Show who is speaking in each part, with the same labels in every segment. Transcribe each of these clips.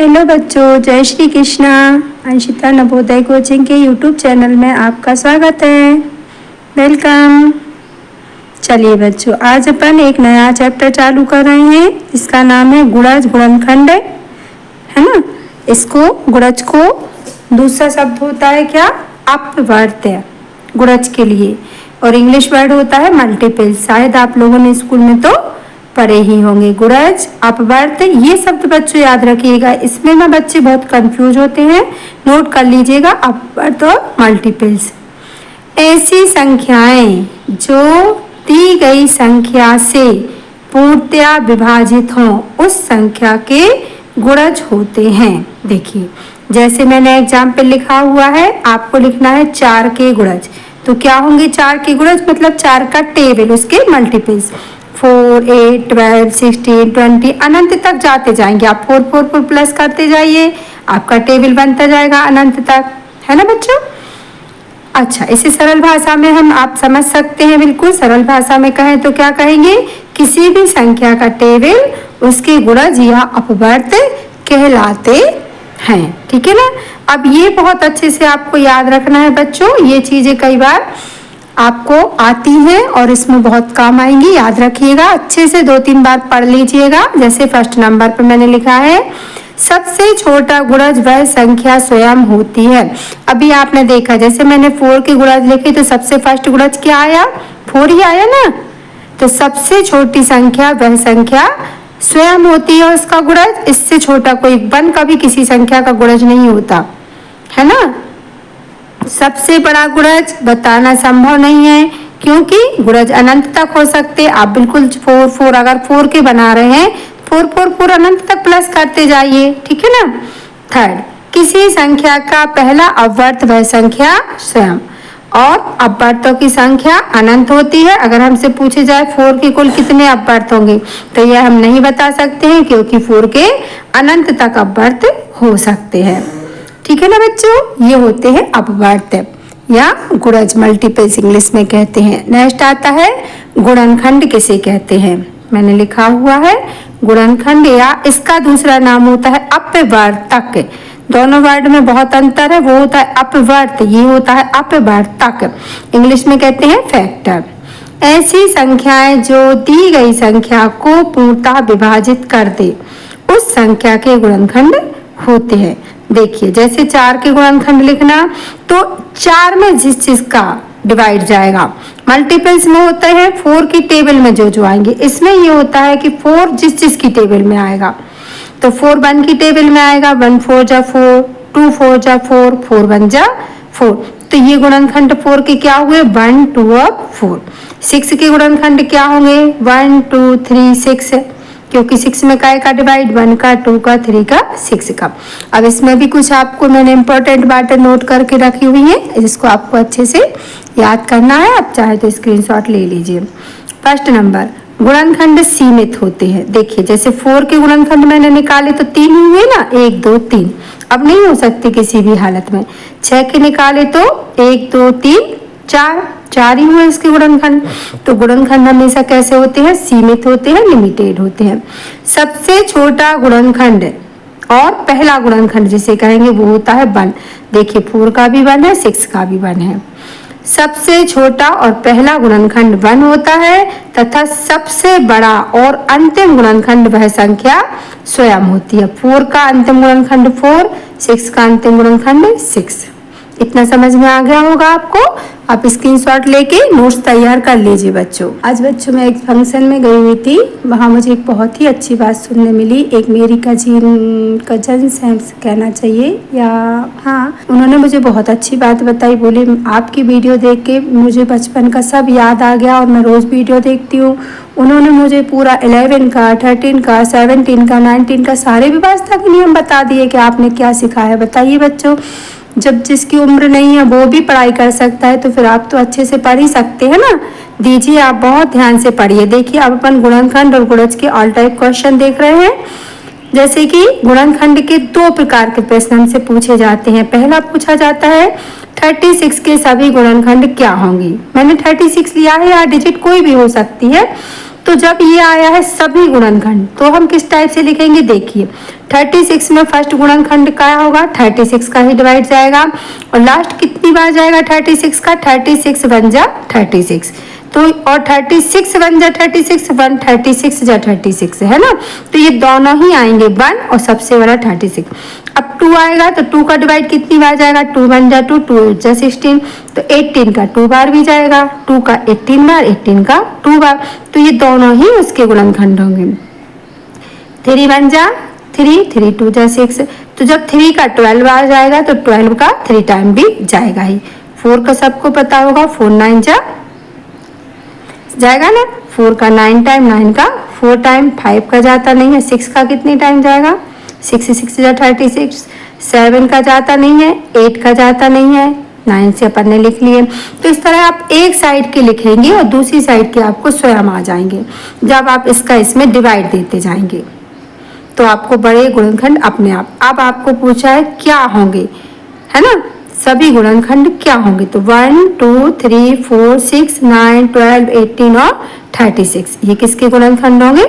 Speaker 1: Hello बच्चों, जय Shri Krishna. Anshita Navodaya coaching के यूट्यूब चैनल में आपका स्वागत है। वेलकम। चलिए बच्चों, आज अपन एक नया चैप्टर चालू कर रहे हैं। इसका नाम है गुणज गुणनखंड, है ना। इसको गुणज को दूसरा शब्द होता है क्या? अपवर्त्य, गुणज के लिए। और इंग्लिश वर्ड होता है मल्टीपल। शायद आप लोगों ने स्कूल में तो पढ़े ही होंगे। गुणज, अपवर्त, ये शब्द बच्चों याद रखिएगा। इसमें ना बच्चे बहुत कंफ्यूज होते हैं। नोट कर लीजिएगा, अपवर्त और मल्टीपल्स। ऐसी संख्याएं जो दी गई संख्या से पूर्णतया विभाजित हों, उस संख्या के गुणज होते हैं। देखिए, जैसे मैंने एग्जाम्पल लिखा हुआ है, आपको लिखना है 4 के गुणज। तो क्या होंगे 4 के गुणज? मतलब 4 का टेबल, उसके मल्टीपल्स। 4, 8, 12, 16, 20 अनंत तक जाते जाएंगे। आप 4 4 4 प्लस करते जाइए, आपका टेबल बनता जाएगा अनंत तक, है ना बच्चों। अच्छा, इसे सरल भाषा में हम आप समझ सकते हैं। बिल्कुल सरल भाषा में कहें तो क्या कहेंगे? किसी भी संख्या का टेबल उसके गुणज या अपवर्त कहलाते हैं। ठीक है ना। अब ये बहुत अच्छे से आपको याद रखना है बच्चों। ये चीजें कई बार आपको आती हैं और इसमें बहुत काम आएंगी। याद रखिएगा, अच्छे से 2-3 बार पढ़ लीजिएगा। जैसे फर्स्ट नंबर पर मैंने लिखा है, सबसे छोटा गुणज वह संख्या स्वयं होती है। अभी आपने देखा, जैसे मैंने 4 के गुणज लिखे तो सबसे फर्स्ट गुणज क्या आया? 4 ही आया ना। तो सबसे छोटी संख्या वह संख्या स्वयं होती है उसका गुणज। इससे छोटा कोई 1 कभी किसी संख्या का गुणज नहीं होता, है ना। सबसे बड़ा गुणज बताना संभव नहीं है, क्योंकि गुणज अनंत तक हो सकते। आप बिल्कुल 4 4 अगर 4 के बना रहे हैं, 4 4 4 अनंत तक प्लस करते जाइए। ठीक है ना। थर्ड, किसी संख्या का पहला अपवर्त वह संख्या स्वयं। और अपवर्तों की संख्या अनंत होती है। अगर हमसे पूछे जाए 4 के कुल कितने अपवर्त होंगे, तो यह हम नहीं बता सकते हैं, क्योंकि 4 के अनंत तक अपवर्त हो सकते हैं। ठीक है ना बच्चों, ये होते हैं अपवर्त या गुणज, मल्टीपल्स इंग्लिश में कहते हैं। नेक्स्ट आता है गुणनखंड किसे कहते हैं। मैंने लिखा हुआ है गुणनखंड, या इसका दूसरा नाम होता है अपवर्तक। दोनों वर्ड में बहुत अंतर है। वो होता है अपवर्त, ये होता है अपवर्तक। इंग्लिश में कहते हैं फैक्टर। ऐसी संख्याएं जो दी गई संख्या को पूर्णतः विभाजित कर दे, उस संख्या के गुणनखंड होते हैं। देखिए, जैसे 4 के गुणनखंड लिखना, तो 4 में जिस चीज का डिवाइड जाएगा, मल्टीपल्स में होते हैं 4 की टेबल में जो आएंगे। इसमें ये होता है कि 4 जिस चीज की टेबल में आएगा, तो 4 1 की टेबल में आएगा। 1 4 जा 4, 2 4 जा 4, 4 1 जा 4। तो ये गुणनखंड 4 के क्या हुए? 1 2 और 4। 6 के गुणनखंड क्या होंगे? 1 2 3 6, क्योंकि 6 में काय का डिवाइड? 1 का, 2 का, 3 का, 6 का। अब इसमें भी कुछ आपको मैंने इंपॉर्टेंट बातें नोट करके रखी हुई है, जिसको आपको अच्छे से याद करना है। आप चाहे तो स्क्रीनशॉट ले लीजिए। फर्स्ट नंबर, गुणनखंड सीमित होते हैं। देखिए, जैसे 4 के गुणनखंड मैंने निकाले तो 3 ही हुए ना, 1 2 3। अब नहीं हो सकते किसी भी हालत में। 6 के निकाले तो 1 2 3 4 ही हुए इसके गुणनखंड। तो गुणनखंड हमेशा कैसे होते हैं? सीमित होते हैं, लिमिटेड होते हैं। सबसे छोटा गुणनखंड और पहला गुणनखंड जिसे कहेंगे वो होता है 1। देखिए, 4 का भी 1 है, 6 का भी 1 है। सबसे छोटा और पहला गुणनखंड 1 होता है, तथा सबसे बड़ा और अंतिम गुणनखंड वह संख्या स्वयं होती है। 4 का अंतिम गुणनखंड 4, 6 का अंतिम गुणनखंड 6। इतना समझ में आ गया होगा आपको। आप स्क्रीनशॉट लेके नोट्स तैयार कर लीजिए बच्चों। आज बच्चों मैं एक फंक्शन में गई हुई थी, वहाँ मुझे एक बहुत ही अच्छी बात सुनने मिली। एक मेरी कजन कहना चाहिए, या हाँ, उन्होंने मुझे बहुत अच्छी बात बताई। बोले, आपकी वीडियो देख के मुझे बचपन का सब याद आ गया और मैं रोज वीडियो देखती हूँ। उन्होंने मुझे पूरा 11 का, 13 का, 17 का, 19 का सारे व्यवस्था के नियम बता दिए कि आपने क्या सिखाया। बताइए बच्चों, जब जिसकी उम्र नहीं है वो भी पढ़ाई कर सकता है, तो फिर आप तो अच्छे से पढ़ ही सकते हैं ना। दीजिए, आप बहुत ध्यान से पढ़िए। देखिए, अब अपन गुणनखंड और गुणज के ऑल टाइप क्वेश्चन देख रहे हैं। जैसे कि गुणनखंड के 2 प्रकार के प्रश्न हमसे पूछे जाते हैं। पहला पूछा जाता है 36 के सभी गुणनखंड क्या होंगे। मैंने 36 लिया है, या डिजिट कोई भी हो सकती है। तो जब ये आया है सभी गुणनखंड, तो हम किस टाइप से लिखेंगे, देखिए 36 में फर्स्ट गुणनखंड क्या होगा, 36 का ही डिवाइड जाएगा, और लास्ट कितनी बार जाएगा 36 का, 36 वन जा 36, तो और 36 वन जा 36, 136 जा 36 है ना, तो ये दोनों ही आएंगे 1 और सबसे बड़ा 36। अब 2 आएगा तो 2 का डिवाइड कितनी बार जाएगा, 2 वन जा 2, 2 8 जा 16, तो 18 का 2 बार भी जाएगा, 2 का 18 बार, 18 का 2 बार, तो ये दोनों ही उसके गुणनखंड होंगे। 3 वन जा 3, 3 2 जा 6, तो जब 3 का 12 बार जाएगा तो 12 का 3 टाइम भी जाएगा ही। 4 का सबको पता होगा, 4 9 जा जाएगा ना, 4 का 9 टाइम, 9 का 4 टाइम, 5 का जाता नहीं है, 6 का कितने टाइम जाएगा, 6 6 जा 36, 7 का जाता नहीं है, 8 का जाता नहीं है, 9 से अपन ने लिख लिए। तो इस तरह आप एक साइड के लिखेंगे और दूसरी साइड के आपको स्वयं आ जाएंगे जब आप इसका इसमें डिवाइड देते जाएंगे, तो आपको बड़े गुणनखंड अपने आप। अब आपको पूछा है क्या होंगे, है ना, सभी गुणनखंड क्या होंगे, तो 1 2 3 4 6 9 12 18 और 36, ये किसके गुणनखंड होंगे,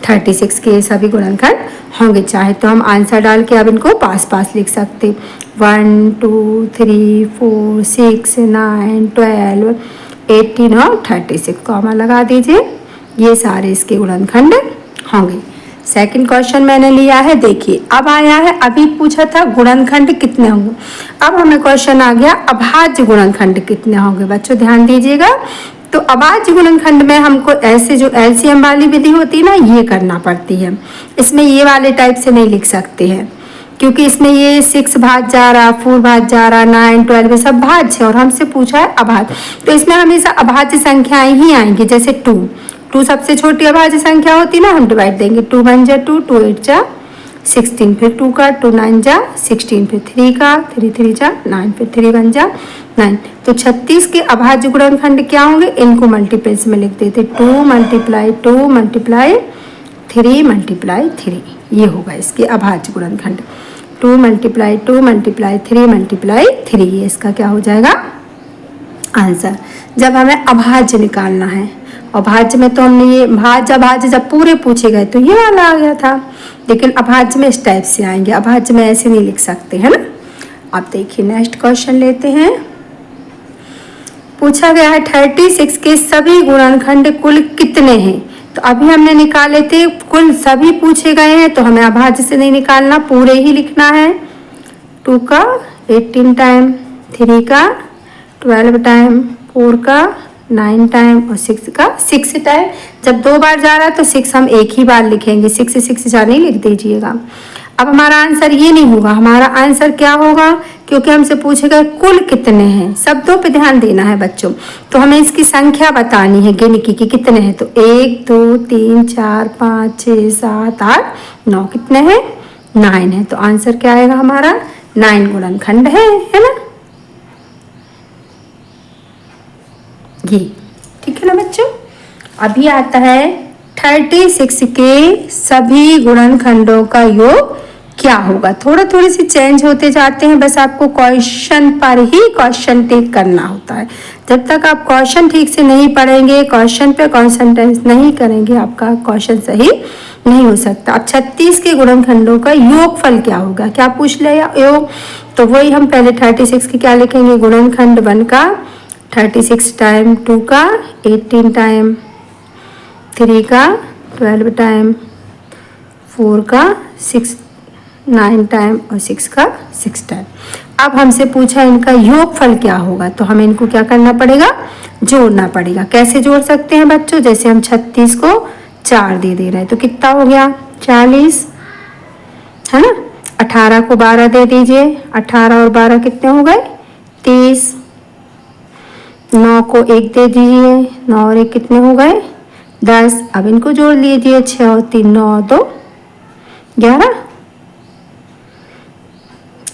Speaker 1: 36 के सभी गुणनखंड होंगे। चाहे तो हम आंसर डाल के अब इनको पास पास लिख सकते, 1 2 3 4 6 9 12 18 और 36 कॉमा लगा दीजिए, ये सारे इसके गुणनखंड होंगे। सेकंड क्वेश्चन मैंने लिया है, देखिए अब आया है, अभी पूछा था गुणनखंड कितने होंगे, अब हमें क्वेश्चन आ गया अभाज्य गुणनखंड कितने होंगे। बच्चों ध्यान दीजिएगा, तो अभाज्य गुणनखंड में हमको ऐसे जो एलसीएम वाली विधि होती है ना, ये करना पड़ती है, इसमें ये वाले टाइप से नहीं लिख सकते हैं, क्योंकि इसमें ये 6 भाज जा रहा, 4 भाज जा रहा, 9 12 सब भाज्य है, और हमसे पूछा है अभाज्य, तो इसमें हमेशा अभाज्य संख्याएं ही आएंगी, जैसे 2 सबसे छोटी अभाज्य संख्या होती ना, हम डिवाइड देंगे, 2 1 जा 2, 2 8 जा 16, फिर 2 का 2 9 जा 16, फिर 3 का 3 3 जा 9, फिर 3 1 जा 9, तो 36 के अभाज्य गुणनखंड क्या होंगे, इनको मल्टीपल्स में लिख देते, 2 मल्टीप्लाई 2 मल्टीप्लाई 3 मल्टीप्लाई 3, ये होगा इसके अभाज्य गुणनखंड, 2 मल्टीप्लाई 2 मल्टीप्लाई 3 मल्टीप्लाई 3, ये इसका क्या हो जाएगा आंसर। जब हमें अभाज्य निकालना है, और भाज्य में तो हमने ये भाज्य अभाज्य जब पूरे पूछे गए तो ये वाला आ गया था, लेकिन अभाज्य में इस टाइप से आएंगे, अभाज्य में ऐसे नहीं लिख सकते, है ना। अब देखिए नेक्स्ट क्वेश्चन लेते हैं, पूछा गया है 36 के सभी गुणनखंड कुल कितने हैं, तो अभी हमने निकाले थे, कुल सभी पूछे गए हैं, तो हमें अभाज्य से नहीं निकालना, पूरे ही लिखना है। 2 का 18 टाइम, 3 का 12 टाइम, 4 का 9 टाइम और 6 का 6 टाइम, जब 2 बार जा रहा है तो 6 हम एक ही बार लिखेंगे, 6 6 जा नहीं लिख दीजिएगा। अब हमारा आंसर ये नहीं होगा, हमारा आंसर क्या होगा, क्योंकि हमसे पूछेगा कुल कितने हैं, शब्दों पे ध्यान देना है बच्चों, तो हमें इसकी संख्या बतानी है गिनती की कितने हैं, तो 1 2 3 4 5 6 7 8 9, कितने हैं 9 है, तो आंसर क्या आएगा हमारा 9 गुणनखंड है ना, ये ठीक है ना बच्चों। अभी आता है 36 के सभी गुणनखंडों का योग क्या होगा। थोड़ी सी चेंज होते जाते हैं, बस आपको क्वेश्चन पर ही क्वेश्चन टिक करना होता है। जब तक आप क्वेश्चन ठीक से नहीं पढ़ेंगे, क्वेश्चन पे कॉन्सेंट्रेट नहीं करेंगे, आपका क्वेश्चन सही नहीं हो सकता। अब 36 के गुणनखंडों का योगफल क्या होगा, क्या पूछ ले योग, तो वही हम पहले 36 के क्या लिखेंगे, गुणनखंड 1 का 36 टाइम, 2 का 18 टाइम, 3 का 12 टाइम, 4 का 9 टाइम और 6 का 6 टाइम। अब हमसे पूछा इनका योगफल क्या होगा, तो हमें इनको क्या करना पड़ेगा, जोड़ना पड़ेगा। कैसे जोड़ सकते हैं बच्चों, जैसे हम 36 को 4 दे रहे हैं तो कितना हो गया 40, है ना। 18 को 12 दे दीजिए, 18 और 12 कितने हो गए 30। 9 को 1 दे दीजिए, 9 और 1 कितने हो गए 10। अब इनको जोड़ लीजिए, 6 और 3 9 और 2 11।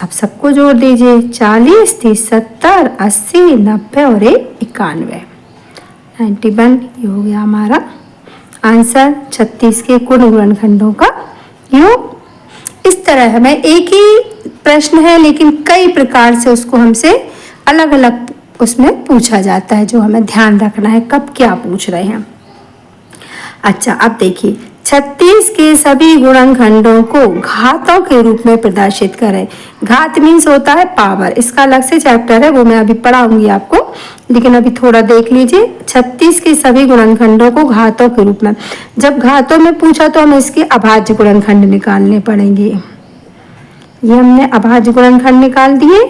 Speaker 1: अब सबको जोड़ दीजिए, 40 30 70 80 90 और 91 91, ये हो गया हमारा आंसर 36 के कुल गुणनखंडों का योग। इस तरह हमें एक ही प्रश्न है लेकिन कई प्रकार से उसको हमसे अलग अलग उसमें पूछा जाता है, जो हमें ध्यान रखना है कब क्या पूछ रहे हैं। अच्छा, अब देखिए 36 के सभी गुणनखंडों को घातों के रूप में प्रदर्शित करें। घात मीन्स होता है पावर, इसका अलग से चैप्टर है, वो मैं अभी पढ़ाऊंगी आपको, लेकिन अभी थोड़ा देख लीजिए। 36 के सभी गुणनखंडों को घातों के रूप में, जब घातों में पूछा तो हमें इसके अभाज्य गुणनखंड निकालने पड़ेंगे। ये हमने अभाज्य गुणनखंड निकाल दिए।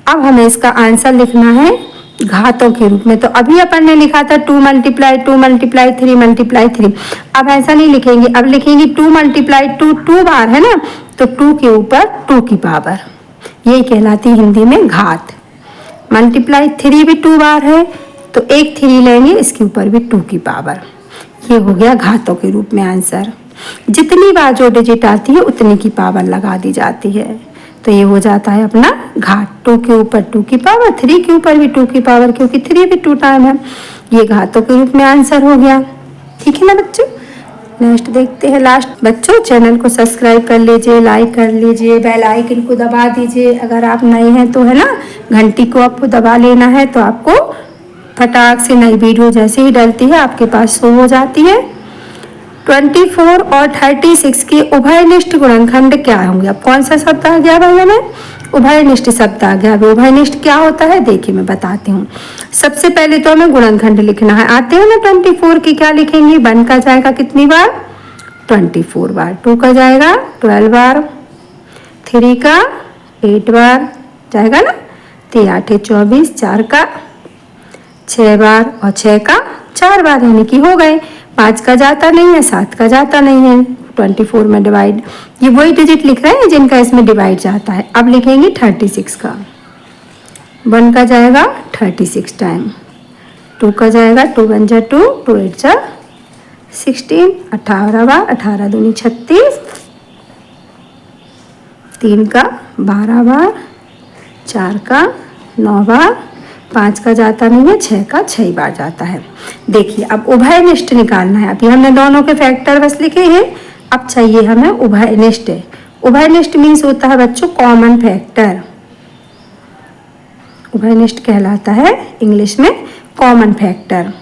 Speaker 1: अब हमें इसका आंसर लिखना है घातों के रूप में। तो अभी अपन ने लिखा था 2 × 2 × 3 × 3। अब ऐसा नहीं लिखेंगे, अब लिखेंगे 2 × 2, 2 बार है ना, तो 2 के ऊपर 2 की पावर, यही कहलाती है हिंदी में घात। मल्टीप्लाई 3 भी 2 बार है, तो एक 3 लेंगे, इसके ऊपर भी 2 की पावर। ये हो गया घातों के रूप में आंसर। जितनी बार जो डिजिट आती है उतनी की पावर लगा दी जाती है, तो ये हो जाता है अपना घात। 2 के ऊपर 2 की पावर, 3 के ऊपर भी 2 की पावर, क्योंकि 3 भी 2 टाइम है। ये घातों के रूप में आंसर हो गया। ठीक है ना बच्चों, नेक्स्ट देखते हैं। लास्ट बच्चों, चैनल को सब्सक्राइब कर लीजिए, लाइक कर लीजिए, बेल आइकन को दबा दीजिए। अगर आप नए हैं तो है ना, घंटी को आपको दबा लेना है, तो आपको फटाक से नई वीडियो जैसे ही डलती है आपके पास शो हो जाती है। 24 और 36 के उभयनिष्ठ गुणनखंड क्या होंगे? अब कौन सा शब्द आ गया भाई हमें? उभयनिष्ठ शब्द आ गया। उभयनिष्ठ क्या होता है देखिए मैं बताती हूँ। सबसे पहले तो हमें गुणनखंड लिखना है। आते हैं ना 24 की, क्या लिखेंगे? 1 का जाएगा कितनी बार? 24 बार। 2 का जाएगा 12 बार। 3 का 8 बार जाएगा ना, 3 8 24, 4 का 6 बार और 6 का 4 बार, यानी कि हो गए। 5 का जाता नहीं है, 7 का जाता नहीं है, 24 में डिवाइड। ये वही डिजिट लिख रहे हैं जिनका इसमें डिवाइड जाता है। अब लिखेंगे 36 का। 1 का जाएगा 36 टाइम। 2 का जाएगा 2 1 जा 2, 2 8 जा 16, 18 बार, 18 दूनी 36। 3 का 12 बार, 4 का 9 बार, 5 का जाता नहीं है, 6 का 6 बार जाता है। देखिए अब उभयनिष्ठ निकालना है। अभी हमने दोनों के फैक्टर बस लिखे हैं, अब चाहिए हमें उभयनिष्ठ। उभयनिष्ठ मीन्स होता है बच्चों कॉमन फैक्टर। उभयनिष्ठ कहलाता है इंग्लिश में कॉमन फैक्टर।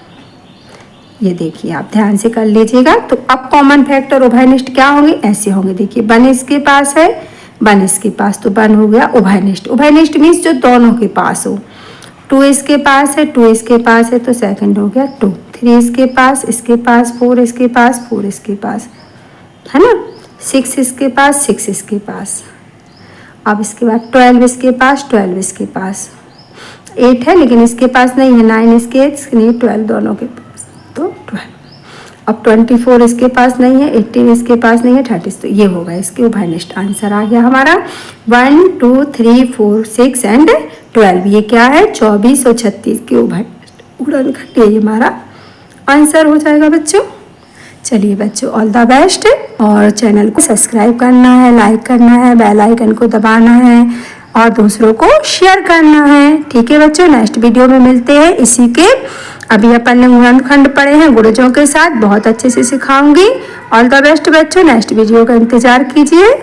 Speaker 1: ये देखिए आप ध्यान से कर लीजिएगा। तो अब कॉमन फैक्टर उभयनिष्ठ क्या होंगे? ऐसे होंगे। देखिए 1 इसके पास है, 1 इसके पास, तो 1 हो गया उभयनिष्ठ। उभयनिष्ठ मीन्स जो दोनों के पास हो। 2 इसके पास है, 2 इसके पास है, तो सेकंड हो गया 2। 3 इसके पास, 4 इसके पास, 4 इसके पास, है ना। 6 इसके पास, 6 इसके पास। अब इसके बाद 12 इसके पास, 12 इसके पास। 8 है लेकिन इसके पास नहीं है, 9 इसके नहीं, 12 दोनों के पास, तो 12। अब 24 इसके पास नहीं है, 18 इसके पास नहीं है, 30, तो ये होगा इसके उभयनिष्ठ। आंसर आ गया हमारा 1 2 3 4 6 एंड 12। ये क्या है? 24 और 36 के उभयनिष्ठ गुणनखंड, ये हमारा आंसर हो जाएगा बच्चों। चलिए बच्चों, ऑल द बेस्ट। और चैनल को सब्सक्राइब करना है, लाइक करना है, बेल आइकन को दबाना है और दूसरों को शेयर करना है। ठीक है बच्चों, नेक्स्ट वीडियो में मिलते हैं इसी के। अभी अपन ने गुणनखंड पढ़े हैं गुणजों के साथ, बहुत अच्छे से सिखाऊंगी। ऑल द बेस्ट बच्चों, नेक्स्ट वीडियो का इंतजार कीजिए।